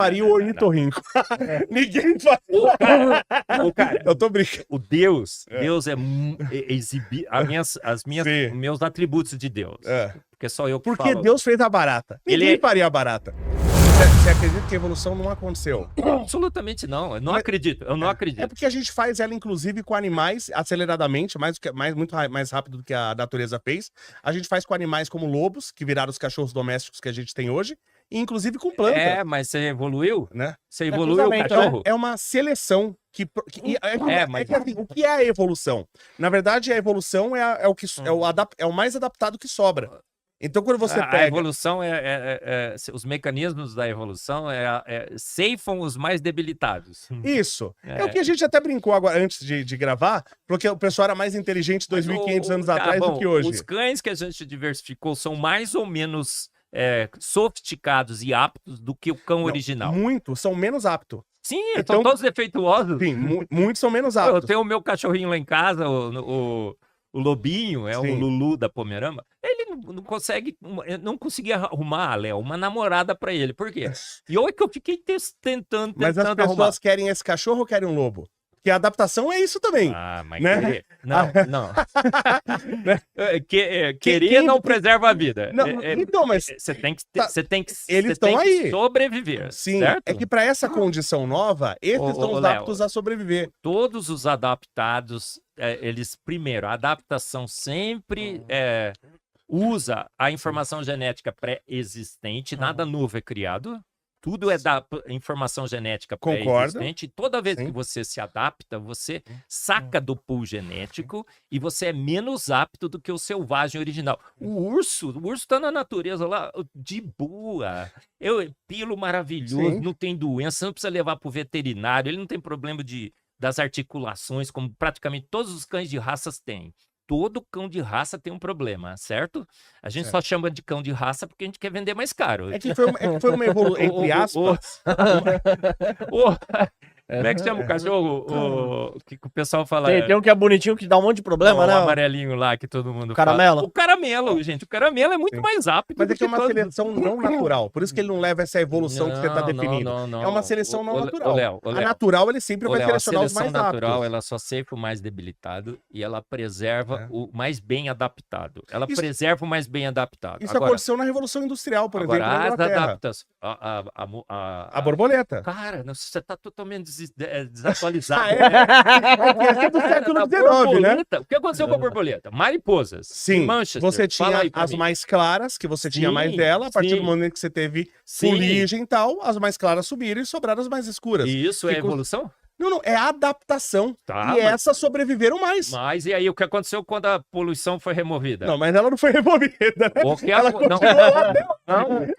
faria o ornitorrinco. Ninguém faria. Cara, Eu tô brincando. o Deus é exibir meus atributos de Deus. Porque só eu que Porque falo. Deus fez a barata. Ninguém faria a barata. Você acredita que a evolução não aconteceu? Absolutamente não. Eu não acredito. Eu não acredito. É porque a gente faz ela, inclusive, com animais, aceleradamente, muito mais rápido do que a natureza fez. A gente faz com animais como lobos, que viraram os cachorros domésticos que a gente tem hoje, e inclusive com plantas. Mas você evoluiu? Né? Você evoluiu o cachorro? É uma seleção que assim, o que é a evolução? Na verdade, a evolução é o mais adaptado que sobra. Então, quando você pega... A evolução os mecanismos da evolução ceifam os mais debilitados. Isso. É o que a gente até brincou agora, antes de gravar, porque o pessoal era mais inteligente 2.500 anos atrás do que hoje. Os cães que a gente diversificou são mais ou menos sofisticados e aptos do que o cão original. São menos aptos. Sim, então, são todos defeituosos. Sim, muitos são menos aptos. Eu tenho o meu cachorrinho lá em casa, o Lobinho, o Lulu da Pomerama. Ele não conseguia arrumar, Léo, uma namorada pra ele. Por quê? E olha que eu fiquei tentando Mas as pessoas querem esse cachorro ou querem um lobo? Porque a adaptação é isso também. Mas né? Não. Querer não preserva a vida. Então, mas... Você tem que sobreviver. Sim, certo? é que para essa condição nova, esses são os aptos a sobreviver. Todos os adaptados, eles, primeiro, a adaptação sempre usa a informação genética pré-existente, nada novo é criado. Tudo é da informação genética pré-existente. Tá? Toda vez que você se adapta, você saca do pool genético e você é menos apto do que o selvagem original. O urso tá na natureza lá, de boa. Pelo maravilhoso, não tem doença, não precisa levar pro veterinário, ele não tem problema das articulações, como praticamente todos os cães de raças têm. Todo cão de raça tem um problema, certo? A gente só chama de cão de raça porque a gente quer vender mais caro. É que foi uma evolução, entre aspas. Como é que chama o cachorro? Que o pessoal fala... Tem um que é bonitinho, que dá um monte de problema, né? O amarelinho lá que todo mundo caramelo. fala. O caramelo, gente. O caramelo é muito mais rápido. Mas é que é uma seleção não natural. Por isso que ele não leva essa evolução que você está definindo. Não. É uma seleção não natural. Léo, a natural, ele sempre vai selecionar os mais rápidos. A seleção natural, aptos. ela só ceifa o mais debilitado e ela preserva o mais bem adaptado. Ela preserva o mais bem adaptado. Isso aconteceu na Revolução Industrial, por exemplo, na Inglaterra. A borboleta. Cara, você está totalmente desatualizado. É do século XIX, né? O que aconteceu com a borboleta? Mariposas. Sim, Manchester, você tinha as mais claras, que você tinha mais dela, a partir do momento que você teve fuligem e tal, as mais claras subiram e sobraram as mais escuras. E isso é evolução? Não, é adaptação. Essas sobreviveram mais. Mas e aí, o que aconteceu quando a poluição foi removida? Não, mas ela não foi removida, né? Ela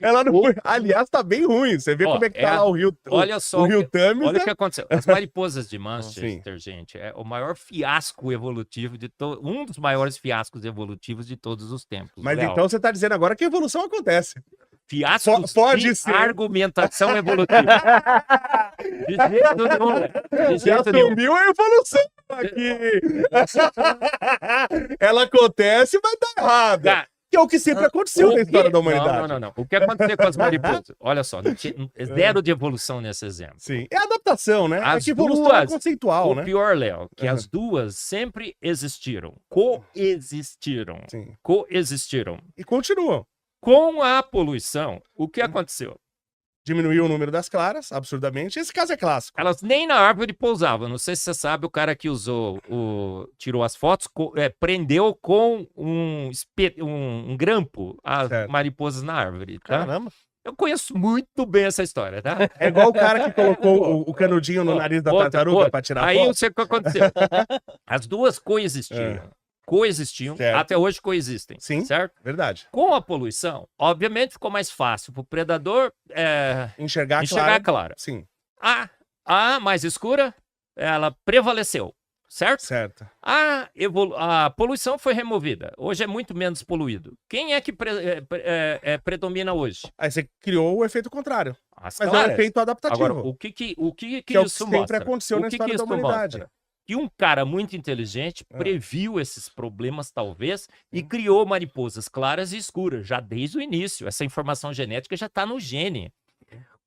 ela não foi. Aliás, tá bem ruim. Você vê como é que tá lá o Rio Thames. Olha o que aconteceu. As mariposas de Manchester, gente, é o maior fiasco evolutivo um dos maiores fiascos evolutivos de todos os tempos. Mas então você tá dizendo agora que a evolução acontece. Fiasco pode ser. Argumentação evolutiva. De jeito nenhum. Já subiu a evolução aqui. Ela acontece, mas tá errada. Que é o que sempre aconteceu na história da humanidade. Não. O que aconteceu com as mariposas? Olha só, zero de evolução nesse exemplo. Sim, é adaptação, né? É que evolução é conceitual, né? O pior, Léo, que as duas sempre existiram. Coexistiram. E continuam. Com a poluição, o que aconteceu? Diminuiu o número das claras, absurdamente. Esse caso é clássico. Elas nem na árvore pousavam. Não sei se você sabe, o cara que tirou as fotos, prendeu com um grampo as mariposas na árvore. Tá? Caramba. Eu conheço muito bem essa história, tá? É igual o cara que colocou o canudinho no nariz da tartaruga para tirar foto. Aí eu sei o que aconteceu. As duas coexistiram. Até hoje coexistem. Sim, certo? Verdade. Com a poluição, obviamente ficou mais fácil para o predador enxergar claro. Sim. A mais escura, ela prevaleceu, certo? Certo. A poluição foi removida. Hoje é muito menos poluído. Quem é que predomina hoje? Aí você criou o efeito contrário. Mas é um efeito adaptativo. Agora, o que isso mostra? Sempre aconteceu na história da humanidade. Mostra? Que um cara muito inteligente previu esses problemas, talvez, e criou mariposas claras e escuras, já desde o início. Essa informação genética já está no gene.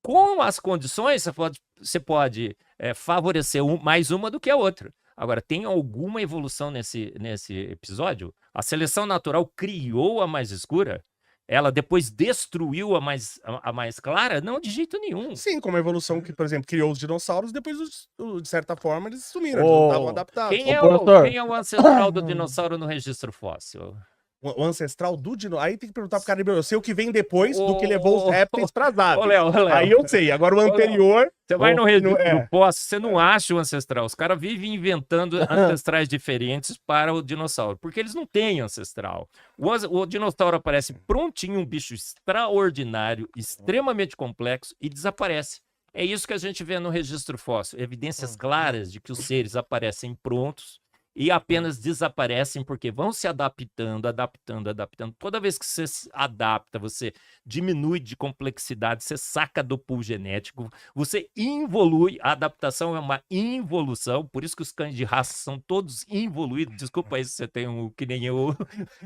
Com as condições, você pode favorecer mais uma do que a outra. Agora, tem alguma evolução nesse episódio? A seleção natural criou a mais escura? Ela depois destruiu a mais clara? Não, de jeito nenhum. Sim, como a evolução que, por exemplo, criou os dinossauros, depois, de certa forma, eles sumiram, eles Ô, não estavam adaptados. Quem professor. quem é o ancestral do dinossauro no registro fóssil? O ancestral do dinossauro. Aí tem que perguntar pro cara, eu sei o que vem depois do que levou os répteis pras aves. Ô, Léo, Aí eu sei. Agora o anterior. Você vai no registro é. fóssil, você não acha o ancestral. Os caras vivem inventando ancestrais diferentes para o dinossauro, porque eles não têm ancestral. O dinossauro aparece prontinho, um bicho extraordinário, extremamente complexo, e desaparece. É isso que a gente vê no registro fóssil. Evidências claras de que os seres aparecem prontos e apenas desaparecem porque vão se adaptando. Toda vez que você se adapta, você diminui de complexidade, você saca do pool genético, você involui. A adaptação é uma involução, por isso que os cães de raça são todos involuídos. Desculpa aí se você tem um que nem eu.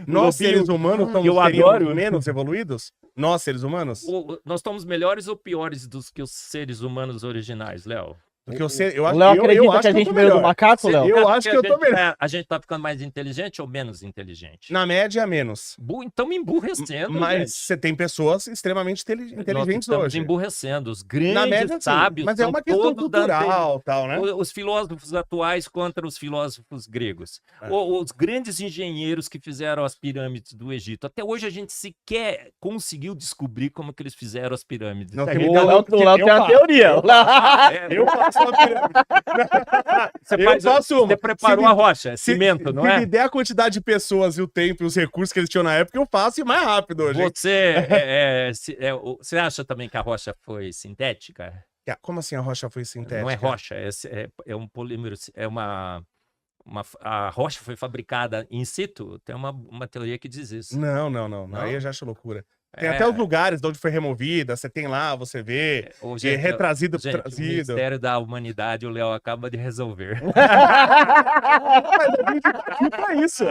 Nós, seres humanos, eu adoro menos evoluídos? Nós, seres humanos? Nós somos melhores ou piores do que os seres humanos originais, Léo? Porque eu O Léo acredita que a gente veio do macaco, Léo? Eu acho que eu tô melhor. A gente tá ficando mais inteligente ou menos inteligente? Na média, menos. Então me emburrecendo, Mas gente. você tem pessoas extremamente inteligentes Nós estamos hoje. emburrecendo. Os Na grandes média, sim. sábios Mas é são uma questão todos da cultural, tal, né? Os filósofos atuais contra os filósofos gregos. Os grandes engenheiros que fizeram as pirâmides do Egito. Até hoje a gente sequer conseguiu descobrir como que eles fizeram as pirâmides. Não, É, tem O Léo tem uma teoria. Eu faço uma pirâmide. Você preparou a rocha, é cimento, não se é? me der a quantidade de pessoas e o tempo e os recursos que eles tinham na época, eu faço e mais rápido hoje. hein? Você acha também que a rocha foi sintética? Como assim a rocha foi sintética? Não é rocha, é um polímero, a rocha foi fabricada in situ? Tem uma teoria que diz isso. Não. Aí eu já acho loucura. Tem até os lugares de onde foi removida, você tem lá, você vê, Hoje, retrazido, gente, o trazido. Ministério da Humanidade, o Léo acaba de resolver. Mas a gente tá aqui pra isso.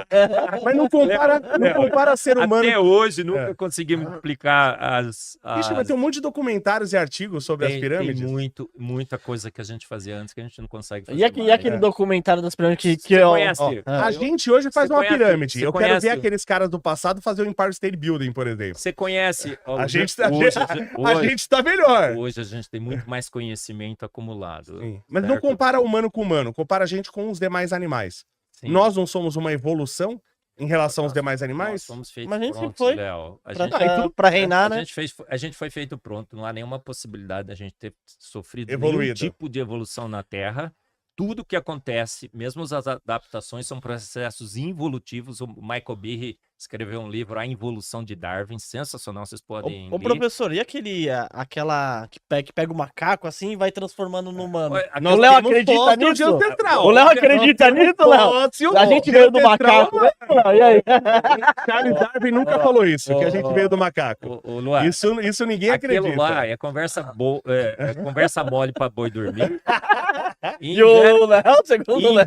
Mas não compara ser humano. Até hoje, nunca conseguimos explicar Ixi, vai ter um monte de documentários e artigos sobre as pirâmides. Tem muita coisa que a gente fazia antes que a gente não consegue fazer E aquele documentário das pirâmides que Você eu... conhece? A gente hoje faz Você uma conhece- pirâmide. você Eu quero conhece- ver aqueles caras do passado fazer o Empire State Building, por exemplo. Você conhece... A gente hoje, tá melhor. hoje a gente tem muito mais conhecimento acumulado. Sim. Mas não certo? compara humano com humano, compara a gente com os demais animais. Sim. Nós não somos uma evolução em relação aos demais Nós animais? somos feitos Mas a gente sempre prontos, foi Léo. pra reinar, né? A gente foi feito pronto. Não há nenhuma possibilidade da gente ter sofrido Evoluído. nenhum tipo de evolução na Terra. Tudo que acontece, mesmo as adaptações, são processos involutivos. O Michael Behe escreveu um livro, A Involução de Darwin, sensacional, vocês podem Ô, ler. professor, e aquela que pega o macaco assim e vai transformando no humano? Olha, Nós O Léo temos acredita fóssil de nisso? ancestral. O Léo acredita nisso, Léo? Fóssil A gente de veio do ancestral, macaco, né, Léo? E aí? Charles Darwin nunca falou isso, que a gente veio do macaco. Ô, Luar, Isso ninguém aquilo acredita. lá é conversa conversa mole para boi dormir. E o Léo, segundo o Léo...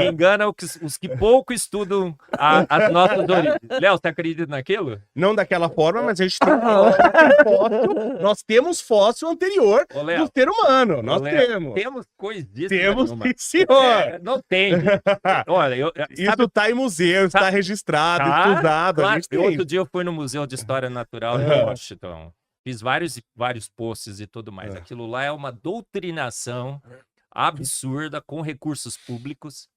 Engana os que pouco estudam as nossas origens. Léo, você acredita naquilo? Não daquela forma, mas a gente tem fóssil. Nós temos fóssil anterior Ô, Léo, do ser humano. Nós Léo, temos. Temos coisíssima Temos, nenhuma. sim, senhor. Não tem. Olha, Isso tá em museu, está registrado, Tá, estudado. A claro. gente tem. Outro dia eu fui no Museu de História Natural em Washington. Fiz vários posts e tudo mais. Aquilo lá é uma doutrinação absurda com recursos públicos.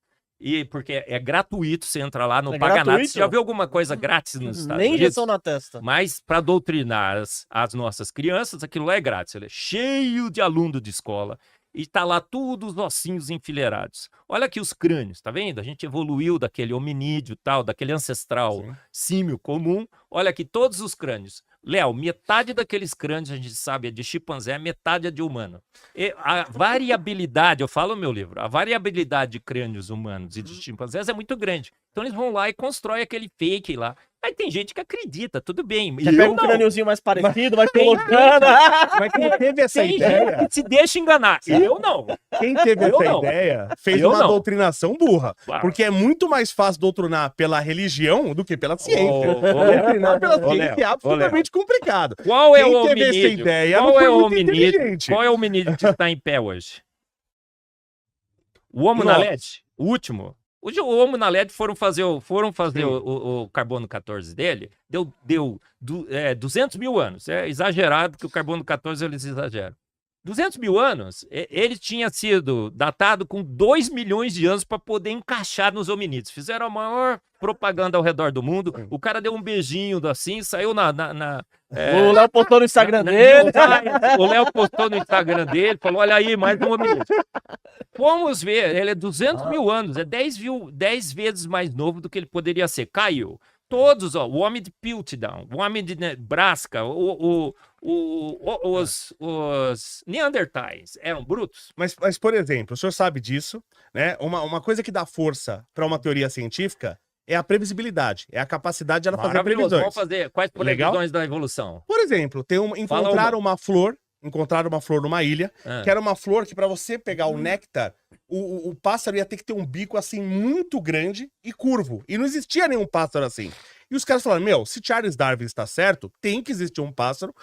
E porque é gratuito, você entra lá, não paga nada. gratuito? Você já viu alguma coisa grátis nos Estados Nem Unidos? injeção na testa. Mas para doutrinar as nossas crianças, aquilo lá é grátis. Ele é cheio de aluno de escola. E tá lá todos os ossinhos enfileirados. Olha aqui os crânios, tá vendo? A gente evoluiu daquele hominídeo tal, daquele ancestral símio comum. Olha aqui todos os crânios. Léo, metade daqueles crânios a gente sabe é de chimpanzé, metade é de humano. E a variabilidade, eu falo no meu livro, a variabilidade de crânios humanos e de chimpanzés é muito grande. Então eles vão lá e constroem aquele fake lá. Mas tem gente que acredita, tudo bem. Você Eu pega um não. crâniozinho mais parecido, vai Tem colocando. Mas quem teve essa Tem ideia, gente que se deixa enganar. Eu não. quem teve Eu essa não. ideia, fez Eu uma não. doutrinação burra. Claro. Porque é muito mais fácil doutrinar pela religião do que pela ciência. Ô, Léo, Doutrinar pela ô, ciência é Léo, absolutamente complicado. Qual é Quem o teve essa hominídeo? ideia não Qual foi é o muito hominídeo? inteligente. Qual é o hominídeo que está em pé hoje? O Homo Nossa. naledi? O último? Hoje o Homo naledi foram fazer o carbono 14 dele, deu 200 mil anos. É exagerado que o carbono 14 eles exageram. 200 mil anos, ele tinha sido datado com 2 milhões de anos para poder encaixar nos hominídeos. Fizeram a maior propaganda ao redor do mundo. O cara deu um beijinho assim, saiu O Léo postou no Instagram dele. O Léo postou no Instagram dele, falou, olha aí, mais um hominídeo. Vamos ver, ele é 200 mil anos, é 10 vezes mais novo do que ele poderia ser. Caiu. Todos, ó, o homem de Piltdown, o homem de Nebraska, os Neandertais eram brutos. Mas, por exemplo, o senhor sabe disso, né? Uma coisa que dá força para uma teoria científica é a previsibilidade, é a capacidade de ela fazer Maravilhoso. previsões. Vamos fazer quais Legal? previsões da evolução? Por exemplo, encontraram uma flor numa ilha, que era uma flor que para você pegar o néctar, o pássaro ia ter que ter um bico assim muito grande e curvo. E não existia nenhum pássaro assim. E os caras falaram, se Charles Darwin está certo, tem que existir um pássaro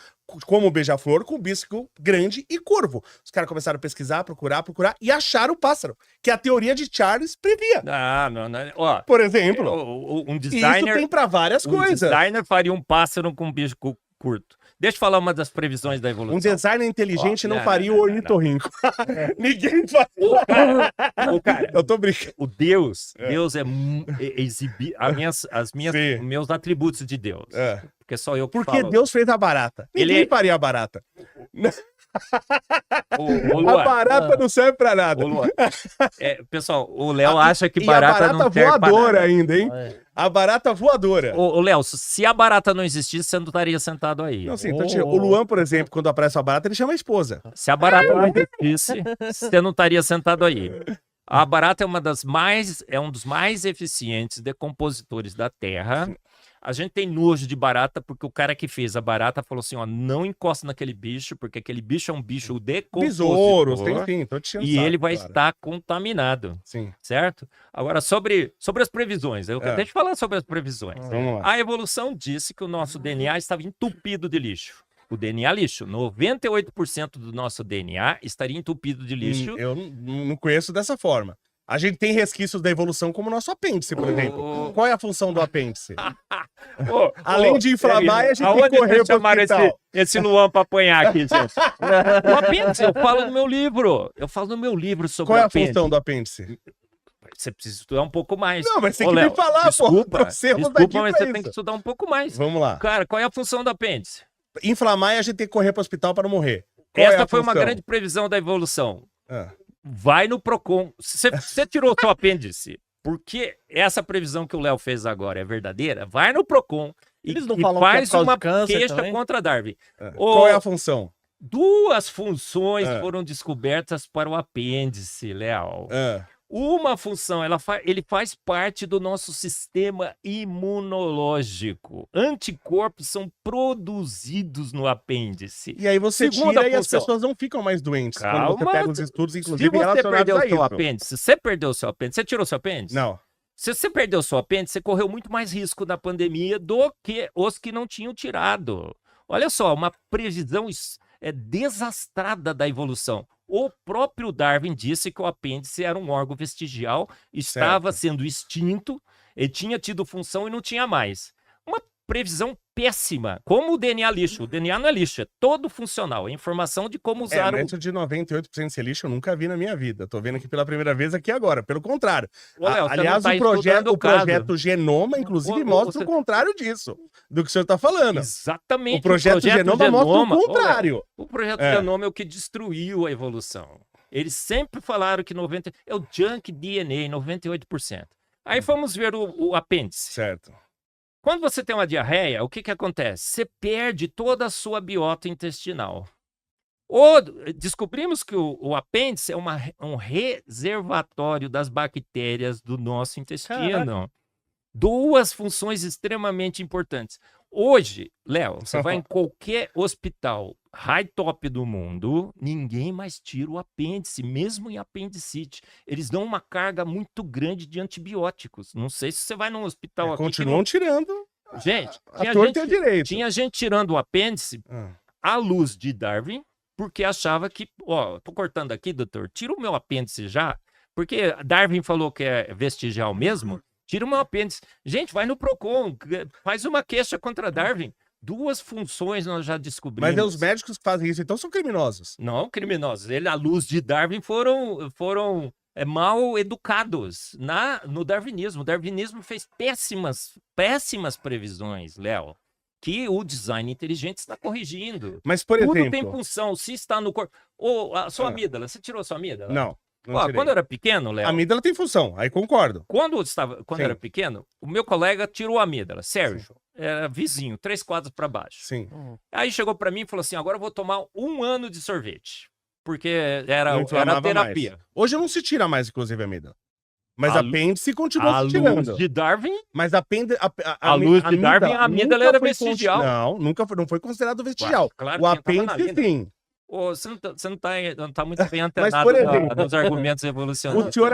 como o beija-flor com bico grande e curvo. Os caras começaram a pesquisar, procurar e acharam o pássaro, que a teoria de Charles previa. Não. Ó, Por exemplo, um e isso designer, tem para várias coisas. designer faria um pássaro com um bicho curto. Deixa eu falar uma das previsões da evolução. Um designer inteligente não não, faria não, o ornitorrinco. Ninguém faz. O cara, Eu tô brincando. o Deus é exibir Sim. meus atributos de Deus. É. Porque só eu que Porque falo. Deus fez a barata. Ninguém Ele- faria a barata. Ô, A Luan, barata não serve pra nada. ô, Luan, pessoal, o Léo A- acha que E barata a não barata serve pra voadora nada. ainda, hein? É. A barata voadora. Ô, Léo, se a barata não existisse, você não estaria sentado aí. Não, sim, então, o Luan, por exemplo, quando aparece uma barata, ele chama a esposa. Se a barata não existisse, você não estaria sentado aí. A barata é um dos mais eficientes decompositores da Terra. A gente tem nojo de barata porque o cara que fez a barata falou assim, ó, não encosta naquele bicho, porque aquele bicho é um bicho decompositor. Besouros, enfim, tô te enchendo o E saco, ele vai claro. estar contaminado, Sim, certo? Agora, sobre as previsões, deixa eu falar sobre as previsões. vamos lá. A evolução disse que o nosso DNA estava entupido de lixo. O DNA lixo. 98% do nosso DNA estaria entupido de lixo. Eu não conheço dessa forma. A gente tem resquícios da evolução como o nosso apêndice, por exemplo. Qual é a função do apêndice? Além de inflamar, a gente tem que aonde correr vocês pro chamaram hospital. esse Luan para apanhar aqui, gente? O apêndice, eu falo no meu livro. Eu falo no meu livro sobre Qual é o a apêndice. função do apêndice? Você precisa estudar um pouco mais. Não, mas tem Ô, que Léo, me falar, desculpa, pô. Trouxemos desculpa, daqui mas pra você tem que isso. estudar um pouco mais. Vamos lá. Cara, qual é a função do apêndice? Inflamar e a gente tem que correr pro hospital para não morrer. Qual é Essa a foi uma função? grande previsão da evolução. Ah. Vai no Procon. Se você tirou o seu apêndice, porque essa previsão que o Léo fez agora é verdadeira, vai no Procon Eles não e falam que é faz por causa uma de câncer queixa também? contra Darwin. Qual é a função? Duas funções Ah. foram descobertas para o apêndice, Léo. Ah. Uma função, ele faz parte do nosso sistema imunológico. Anticorpos são produzidos no apêndice. E aí você Segunda tira e as função. pessoas não ficam mais doentes. Quando Calma. você pega os estudos, Se inclusive, você relacionados perdeu a o seu isso. apêndice, você perdeu o seu apêndice, você tirou o seu apêndice? Não. Se você perdeu o seu apêndice, você correu muito mais risco na pandemia do que os que não tinham tirado. Olha só, uma previsão desastrada da evolução. O próprio Darwin disse que o apêndice era um órgão vestigial, estava sendo extinto, ele tinha tido função e não tinha mais. Uma previsão péssima, como o DNA lixo. O DNA não é lixo, é todo funcional, é informação de como usar o... Método de 98% de ser lixo eu nunca vi na minha vida. Tô vendo aqui pela primeira vez aqui agora. Pelo contrário. Ô, Léo, você Aliás, não tá o projeto, estudando o caso. Genoma, inclusive, Ô, mostra você- o contrário disso. Do que o senhor tá falando. Exatamente. O projeto Genoma mostra o contrário. O projeto É. Genoma é o que destruiu a evolução. Eles sempre falaram que é o junk DNA, 98%. Aí fomos ver o apêndice. Certo. Quando você tem uma diarreia, o que acontece? Você perde toda a sua biota intestinal. Descobrimos que o apêndice é um reservatório das bactérias do nosso intestino. Duas funções extremamente importantes. Hoje, Léo, você vai em qualquer hospital high top do mundo, ninguém mais tira o apêndice, mesmo em apendicite. Eles dão uma carga muito grande de antibióticos. Não sei se você vai num hospital aqui... Continuam tirando. Gente, tinha gente tirando o apêndice à luz de Darwin, porque achava que... Ó, tô cortando aqui, doutor, tira o meu apêndice já, porque Darwin falou que é vestigial mesmo, tira o meu apêndice. Gente, vai no Procon, faz uma queixa contra Darwin. Duas funções nós já descobrimos. Mas os médicos que fazem isso, então, são criminosos. Não, criminosos. Ele, à luz de Darwin, foram mal educados no darwinismo. O darwinismo fez péssimas previsões, Léo, que o design inteligente está corrigindo. Mas, por exemplo... Tudo tem função, se está no corpo... A sua amígdala, você tirou a sua amígdala? Não. Quando eu era pequeno, Léo... A amígdala tem função, aí concordo. Quando eu era pequeno, o meu colega tirou a amígdala, Sérgio. Era vizinho, 3 quadros para baixo. Sim. Aí chegou para mim e falou assim, agora eu vou tomar 1 ano de sorvete. Porque era terapia. Mais. Hoje não se tira mais, inclusive, a amígdala. Mas apêndice continua se tirando. A luz de Darwin... Mas a luz de Darwin, a amígdala era vestigial. Não, não foi considerado vestigial. Claro, o apêndice, sim. Você não tá muito bem antenado Mas, por exemplo, nos argumentos evolucionários. O senhor